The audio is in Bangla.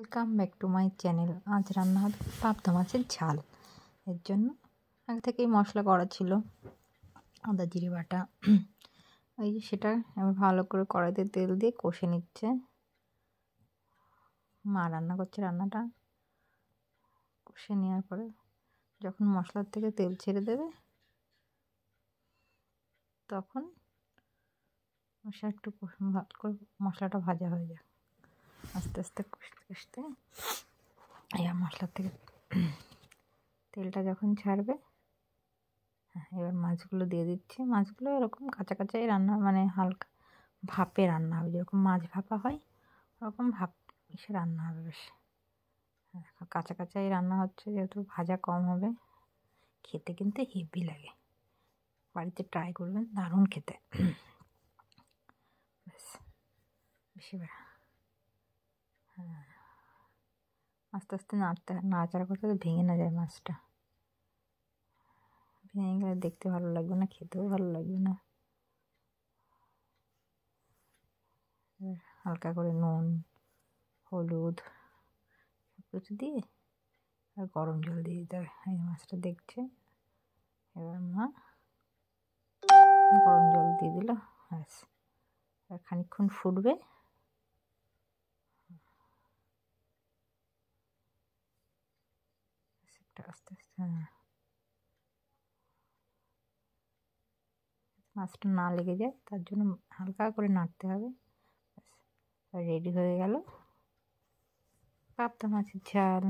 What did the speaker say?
Welcome back to my channel. আজ রান্না হবে পাবদা মাছের ঝাল। এর জন্য আগে থেকেই মশলা করা ছিল, আদা জিরে বাটা। ওই যে সেটা এবার ভালো করে কড়াইতে তেল দিয়ে কষে নিচ্ছে। মা রান্না করছে, রান্নাটা কষে নেওয়ার পরে যখন মশলার থেকে তেল ছেড়ে দেবে তখন মশলা একটু ভালো করে মশলাটা ভাজা হয়ে যায়। আস্তে আস্তে কষতে কষতে মশলার থেকে তেলটা যখন ছাড়বে, এবার মাছগুলো দিয়ে দিচ্ছি। মাছগুলো এরকম কাঁচা কাঁচাই রান্না, মানে হালকা ভাপে রান্না হবে, যেরকম মাছ ভাপা হয় ওরকম ভাপ এসে রান্না হবে। বেশ কাঁচা কাঁচাই রান্না হচ্ছে, যেহেতু ভাজা কম হবে। খেতে কিন্তু হেভি লাগে, বাড়িতে ট্রাই করবেন, দারুণ খেতে। ব্যাস বেশি আস্তে আস্তে নাড়াচাড়া করতে ভেঙে না যায় মাছটা। ভেঙে গেলে দেখতে ভালো লাগবে না, খেতেও ভালো লাগবে না। হালকা করে নুন, হলুদ সব কিছু দিয়ে আর গরম জল দিয়ে দিতে হবে। এই মাছটা দেখছে, এবার মা গরম জল দিয়ে দিল। ব্যাস আর খানিকক্ষণ ফুটবে। আস্তে আস্তে মাছটা না লেগে যায় তার জন্য হালকা করে নাড়তে হবে। রেডি হয়ে গেল পাবদা মাছের ঝাল।